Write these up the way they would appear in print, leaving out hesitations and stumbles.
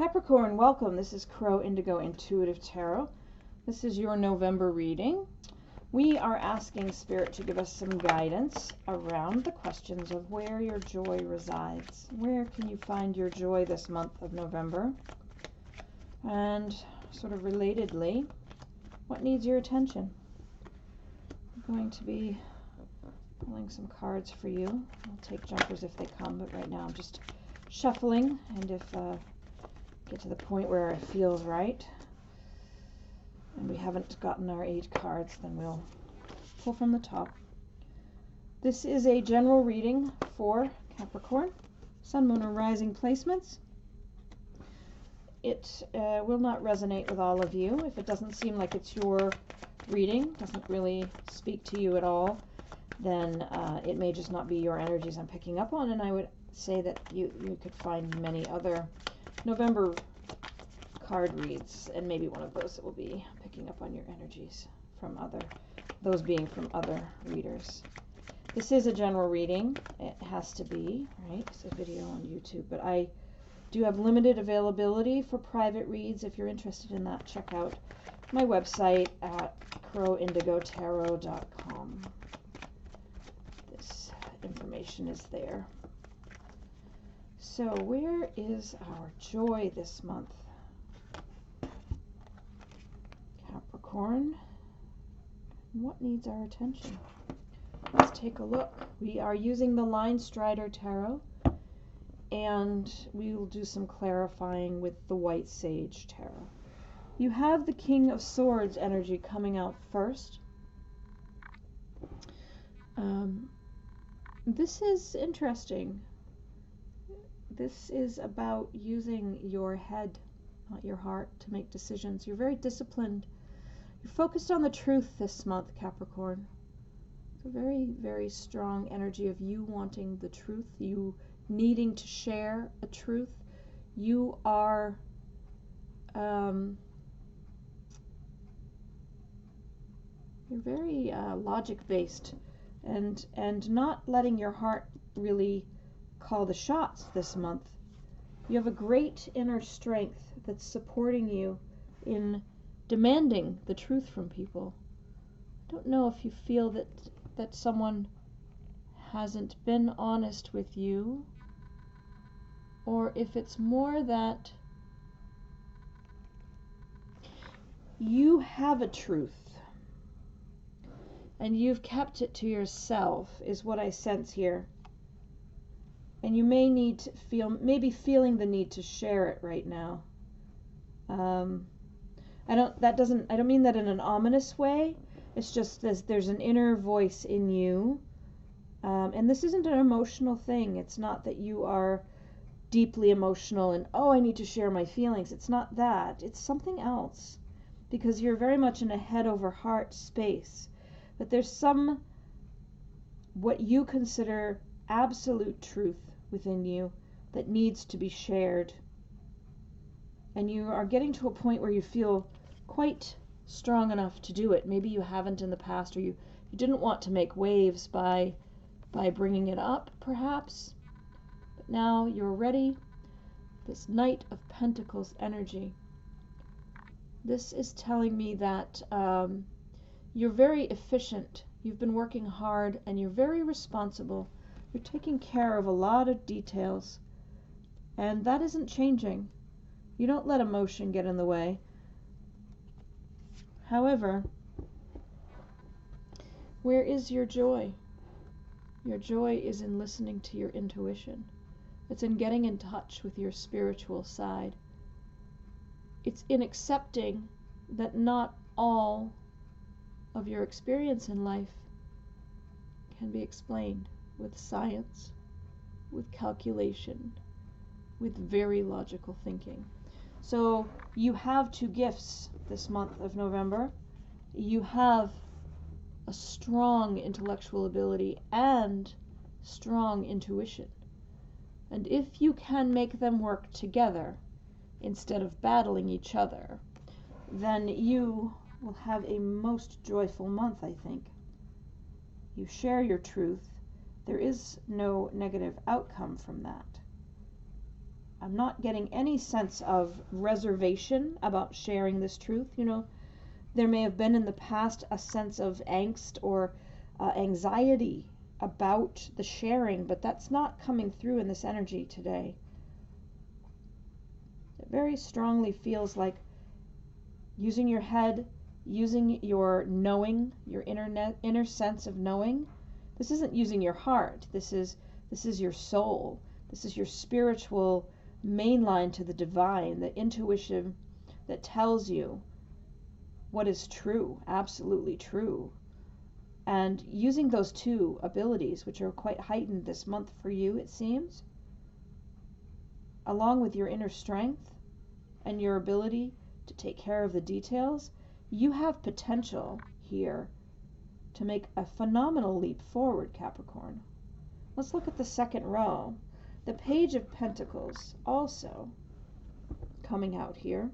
Capricorn, welcome. This is Crow Indigo Intuitive Tarot. This is your November reading. We are asking Spirit to give us some guidance around the questions of where your joy resides. Where can you find your joy this month of November? And sort of relatedly, what needs your attention? I'm going to be pulling some cards for you. I'll take jumpers if they come, but right now I'm just shuffling, and if get to the point where it feels right and we haven't gotten our 8 cards, then we'll pull from the top. This is a general reading for Capricorn, Sun, Moon, or Rising placements. It will not resonate with all of you. If it doesn't seem like it's your reading, doesn't really speak to you at all, then it may just not be your energies I'm picking up on, and I would say that you could find many other November card reads, and maybe one of those that will be picking up on your energies from those being from other readers. This is a general reading. It has to be, right? It's a video on YouTube, but I do have limited availability for private reads. If you're interested in that, check out my website at crowindigotarot.com. This information is there. So where is our joy this month? Capricorn, what needs our attention? Let's take a look. We are using the Line Strider Tarot, and we will do some clarifying with the White Sage Tarot. You have the King of Swords energy coming out first. This is interesting. This is about using your head, not your heart, to make decisions. You're very disciplined. You're focused on the truth this month, Capricorn. It's a very, very strong energy of you wanting the truth, you needing to share a truth. You are you're very logic-based, and not letting your heart really call the shots this month. You have a great inner strength that's supporting you in demanding the truth from people. I don't know if you feel that someone hasn't been honest with you, or if it's more that you have a truth and you've kept it to yourself, is what I sense here. And you may need to maybe feeling the need to share it right now. I don't mean that in an ominous way. It's just there's an inner voice in you. And this isn't an emotional thing. It's not that you are deeply emotional and, oh, I need to share my feelings. It's not that. It's something else. Because you're very much in a head over heart space. But there's what you consider absolute truth within you that needs to be shared. And you are getting to a point where you feel quite strong enough to do it. Maybe you haven't in the past, or you didn't want to make waves by bringing it up, perhaps. But now you're ready. This Knight of Pentacles energy. This is telling me that you're very efficient. You've been working hard, and you're very responsible. You're taking care of a lot of details, and that isn't changing. You don't let emotion get in the way. However, where is your joy? Your joy is in listening to your intuition. It's in getting in touch with your spiritual side. It's in accepting that not all of your experience in life can be explained with science, with calculation, with very logical thinking. So you have 2 gifts this month of November. You have a strong intellectual ability and strong intuition. And if you can make them work together instead of battling each other, then you will have a most joyful month, I think. You share your truth. There is no negative outcome from that. I'm not getting any sense of reservation about sharing this truth. You know, there may have been in the past a sense of angst or anxiety about the sharing, but that's not coming through in this energy today. It very strongly feels like using your head, using your knowing, your inner sense of knowing. This isn't using your heart. This is your soul. This is your spiritual main line to the divine, the intuition that tells you what is true, absolutely true. And using those two abilities, which are quite heightened this month for you, it seems, along with your inner strength and your ability to take care of the details, you have potential here to make a phenomenal leap forward, Capricorn. Let's look at the second row. The Page of Pentacles also coming out here.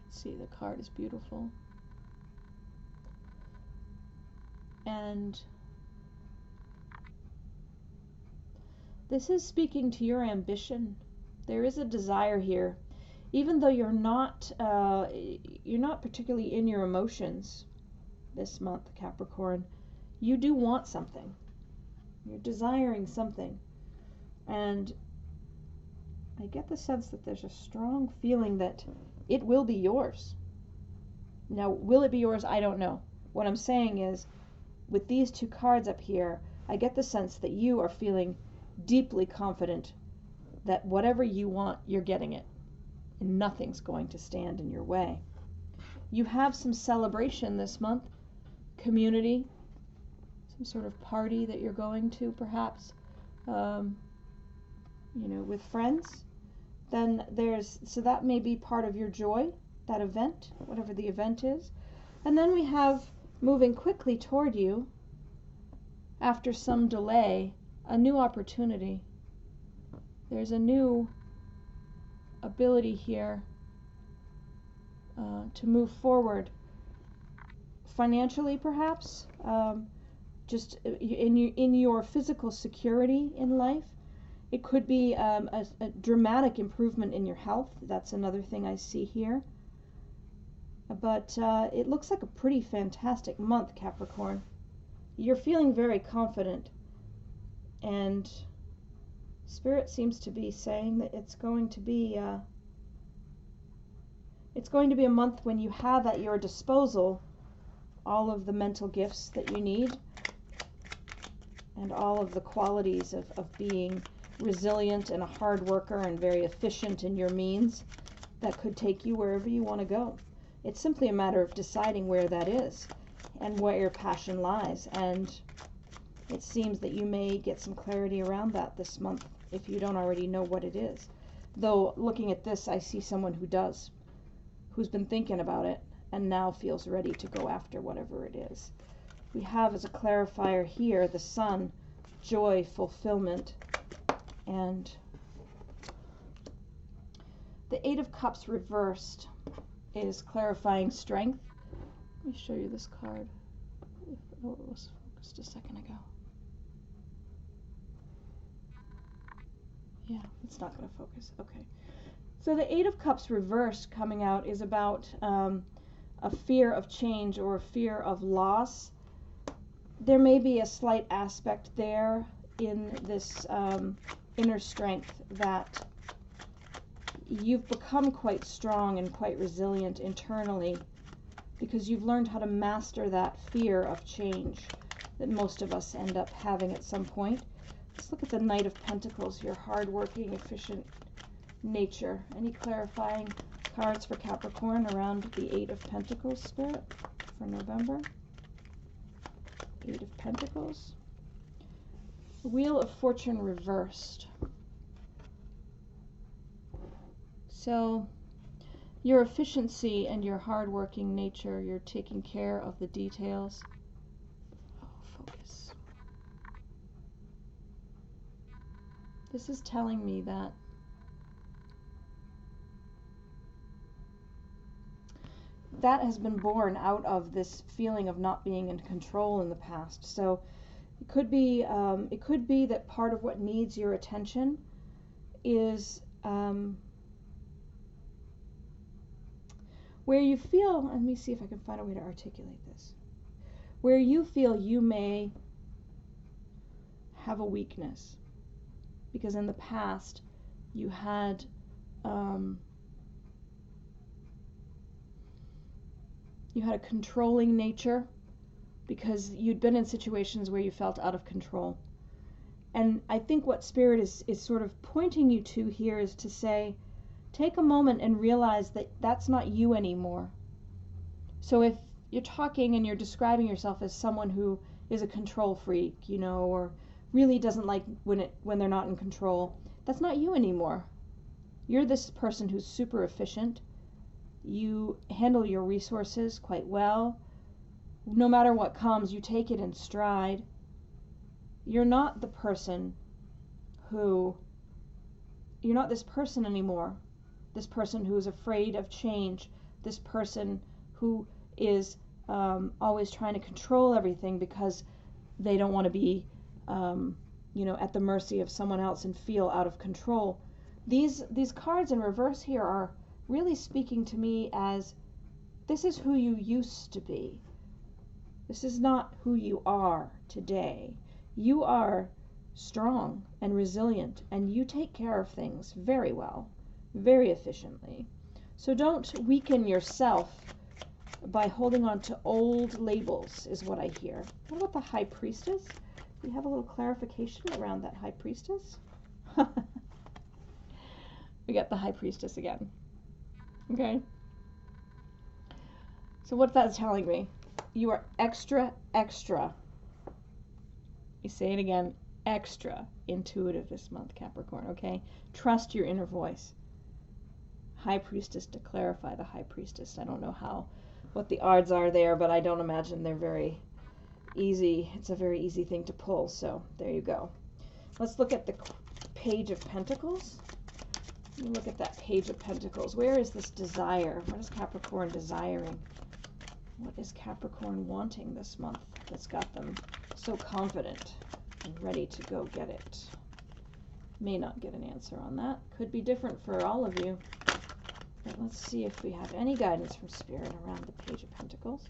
Let's see, the card is beautiful. And this is speaking to your ambition. There is a desire here, even though you're not particularly in your emotions this month, Capricorn. You do want something. You're desiring something, and I get the sense that there's a strong feeling that it will be yours. Now, will it be yours? I don't know. What I'm saying is, with these two cards up here, I get the sense that you are feeling deeply confident that whatever you want, you're getting it, and nothing's going to stand in your way. You have some celebration this month, community, some sort of party that you're going to, perhaps, with friends. Then so that may be part of your joy, that event, whatever the event is. And then we have, moving quickly toward you, after some delay, a new opportunity. There's a new ability here to move forward financially, perhaps, just in your physical security in life. It could be a dramatic improvement in your health. That's another thing I see here. But it looks like a pretty fantastic month, Capricorn. You're feeling very confident, and Spirit seems to be saying that it's going to be a month when you have at your disposal all of the mental gifts that you need and all of the qualities of being resilient and a hard worker and very efficient in your means that could take you wherever you want to go. It's simply a matter of deciding where that is and where your passion lies, and it seems that you may get some clarity around that this month if you don't already know what it is. Though, looking at this, I see someone who does, who's been thinking about it and now feels ready to go after whatever it is. We have as a clarifier here the Sun, joy, fulfillment, and the Eight of Cups reversed is clarifying strength. Let me show you this card. Oh, it was focused a second ago. Yeah, it's not going to focus. Okay. So the Eight of Cups reversed coming out is about a fear of change or a fear of loss. There may be a slight aspect there in this inner strength that you've become quite strong and quite resilient internally because you've learned how to master that fear of change that most of us end up having at some point. Let's look at the Knight of Pentacles, your hardworking, efficient nature. Any clarifying cards for Capricorn around the Eight of Pentacles, Spirit, for November? Eight of Pentacles. The Wheel of Fortune reversed. So, your efficiency and your hardworking nature, you're taking care of the details. Oh, focus. This is telling me that that has been born out of this feeling of not being in control in the past. So It could be that part of what needs your attention is where you feel, let me see if I can find a way to articulate this, where you feel you may have a weakness, because in the past you had a controlling nature, because you'd been in situations where you felt out of control. And I think what Spirit is sort of pointing you to here is to say, take a moment and realize that that's not you anymore. So if you're talking and you're describing yourself as someone who is a control freak, you know, or really doesn't like when they're not in control, that's not you anymore. You're this person who's super efficient. You handle your resources quite well. No matter what comes, you take it in stride. You're not the person you're not this person anymore. This person who is afraid of change. This person who is always trying to control everything because they don't want to be, at the mercy of someone else and feel out of control. These cards in reverse here are really speaking to me as, this is who you used to be. This is not who you are today. You are strong and resilient, and you take care of things very well, very efficiently. So don't weaken yourself by holding on to old labels, is what I hear. What about the High Priestess? Do we have a little clarification around that High Priestess? We got the High Priestess again. Okay. So what's that telling me? You are extra, extra. You say it again, extra intuitive this month, Capricorn, okay? Trust your inner voice. High Priestess, to clarify the High Priestess. I don't know what the odds are there, but I don't imagine they're very easy. It's a very easy thing to pull, so there you go. Let's look at the Page of Pentacles. Let me look at that Page of Pentacles. Where is this desire? What is Capricorn desiring? What is Capricorn wanting this month that's got them so confident and ready to go get it? May not get an answer on that. Could be different for all of you. But let's see if we have any guidance from Spirit around the Page of Pentacles.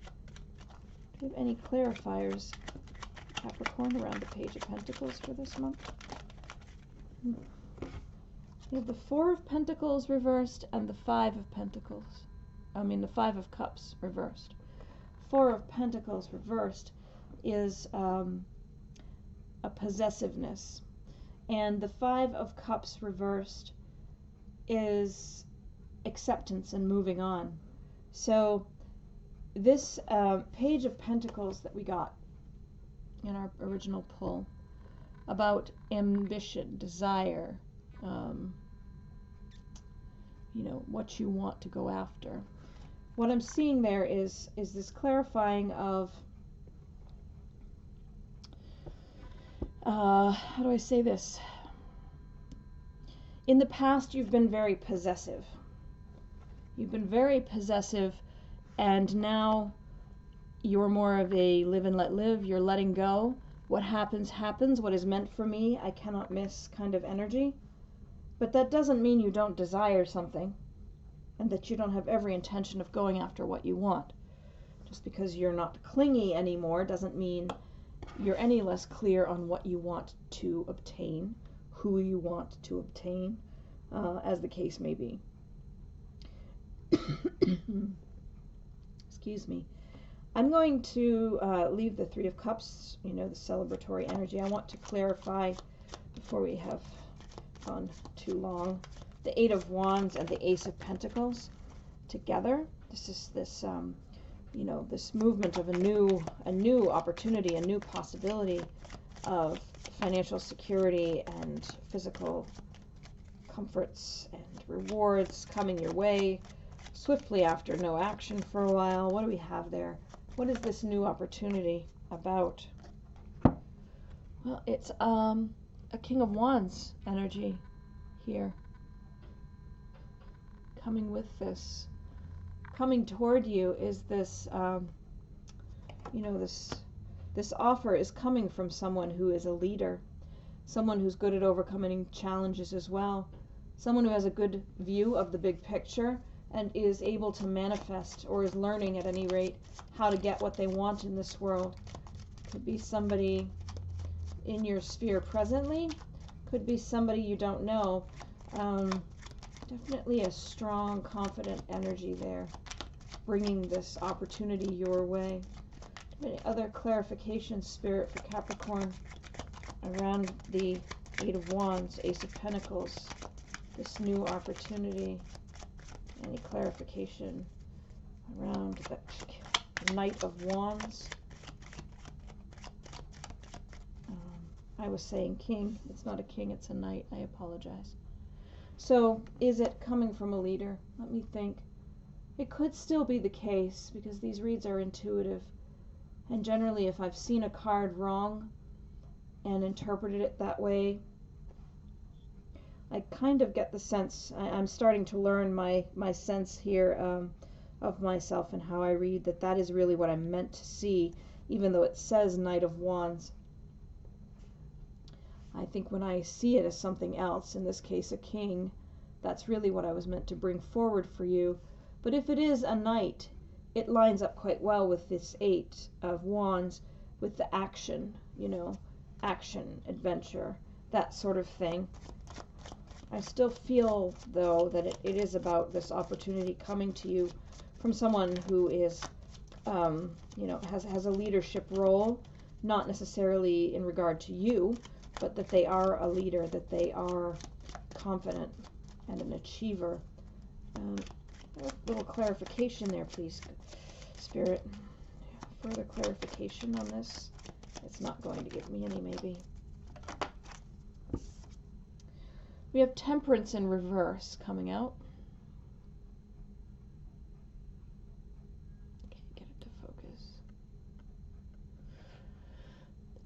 Do we have any clarifiers, Capricorn, around the Page of Pentacles for this month? We have the Four of Pentacles reversed and the Five of Pentacles. The Five of Cups reversed. Four of Pentacles reversed is a possessiveness. And the Five of Cups reversed is acceptance and moving on. So this Page of Pentacles that we got in our original pull about ambition, desire, what you want to go after. What I'm seeing there is this clarifying of, how do I say this? In the past, you've been very possessive. You've been very possessive, and now you're more of a live and let live. You're letting go. What happens, happens. What is meant for me, I cannot miss kind of energy. But that doesn't mean you don't desire something, and that you don't have every intention of going after what you want. Just because you're not clingy anymore doesn't mean you're any less clear on what you want to obtain, who you want to obtain, as the case may be. Excuse me. I'm going to leave the Three of Cups, the celebratory energy. I want to clarify, before we have gone too long, the Eight of Wands and the Ace of Pentacles together. This is this, this movement of a new opportunity, a new possibility of financial security and physical comforts and rewards coming your way swiftly after no action for a while. What do we have there? What is this new opportunity about? Well, it's a King of Wands energy here. Coming with this, coming toward you is this, this This offer is coming from someone who is a leader, someone who's good at overcoming challenges as well, someone who has a good view of the big picture and is able to manifest, or is learning at any rate, how to get what they want in this world. Could be somebody in your sphere presently, could be somebody you don't know. Definitely a strong, confident energy there, bringing this opportunity your way. Any other clarification, Spirit, for Capricorn around the Eight of Wands, Ace of Pentacles, this new opportunity? Any clarification around the Knight of Wands? I was saying king. It's not a king, it's a knight. I apologize. So, is it coming from a leader? Let me think. It could still be the case, because these reads are intuitive. And generally, if I've seen a card wrong and interpreted it that way, I kind of get the sense, I'm starting to learn my sense here of myself and how I read, that is really what I'm meant to see, even though it says Knight of Wands. I think when I see it as something else, in this case a king, that's really what I was meant to bring forward for you. But if it is a knight, it lines up quite well with this Eight of Wands, with the action, you know, action, adventure, that sort of thing. I still feel, though, that it is about this opportunity coming to you from someone who is, you know, has a leadership role, not necessarily in regard to you, but that they are a leader, that they are confident and an achiever. A little clarification there, please, Spirit. Further clarification on this. It's not going to give me any, maybe. We have Temperance in reverse coming out. Can't get it to focus.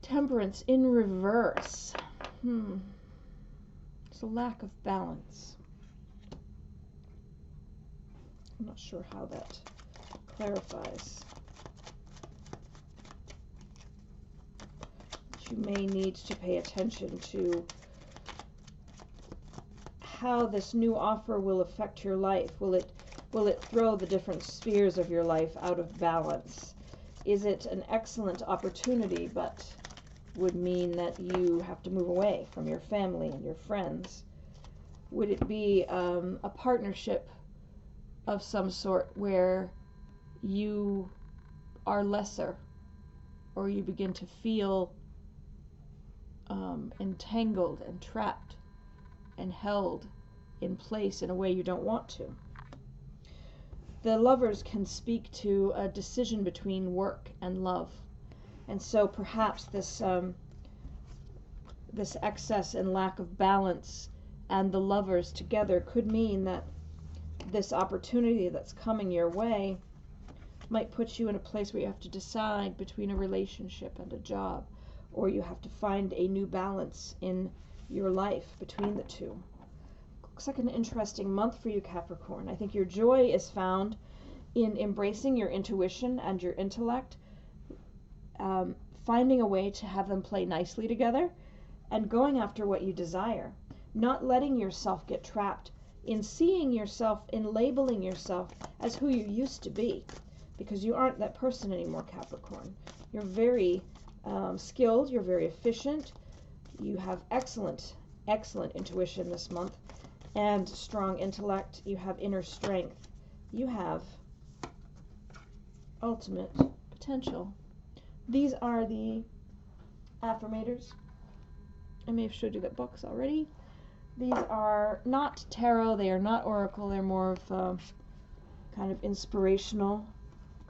Temperance in reverse. It's a lack of balance. I'm not sure how that clarifies. But you may need to pay attention to how this new offer will affect your life. Will it throw the different spheres of your life out of balance? Is it an excellent opportunity, but would mean that you have to move away from your family and your friends? Would it be a partnership of some sort where you are lesser, or you begin to feel entangled and trapped and held in place in a way you don't want to? The Lovers can speak to a decision between work and love. And so perhaps this this excess and lack of balance and the Lovers together could mean that this opportunity that's coming your way might put you in a place where you have to decide between a relationship and a job, or you have to find a new balance in your life between the two. Looks like an interesting month for you, Capricorn. I think your joy is found in embracing your intuition and your intellect, finding a way to have them play nicely together, and going after what you desire, not letting yourself get trapped in seeing yourself, in labeling yourself as who you used to be, because you aren't that person anymore, Capricorn. You're very skilled, you're very efficient, you have excellent intuition this month, and strong intellect. You have inner strength. You have ultimate potential. These are the affirmators. I may have showed you that books already. These are not tarot, they are not oracle, they're more of kind of inspirational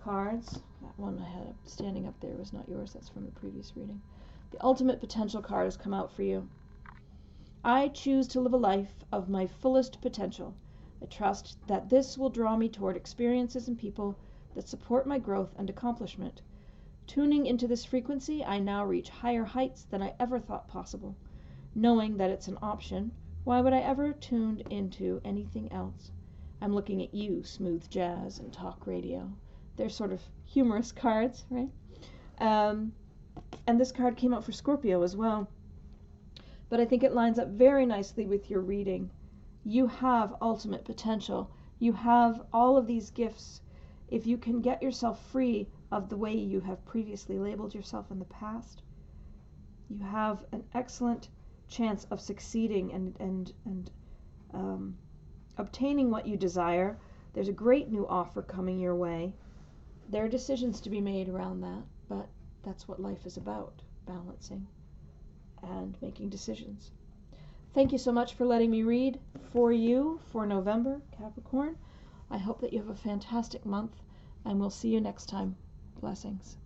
cards. That one I had standing up there was not yours, that's from the previous reading. The ultimate potential card has come out for you. I choose to live a life of my fullest potential. I trust that this will draw me toward experiences and people that support my growth and accomplishment. Tuning into this frequency, I now reach higher heights than I ever thought possible. Knowing that it's an option, why would I ever tune into anything else? I'm looking at you, smooth jazz and talk radio. They're sort of humorous cards, right? And this card came out for Scorpio as well. But I think it lines up very nicely with your reading. You have ultimate potential. You have all of these gifts. If you can get yourself free of the way you have previously labeled yourself in the past, you have an excellent chance of succeeding and obtaining what you desire. There's a great new offer coming your way. There are decisions to be made around that, but that's what life is about, balancing and making decisions. Thank you so much for letting me read for you for November, Capricorn. I hope that you have a fantastic month, and we'll see you next time. Blessings.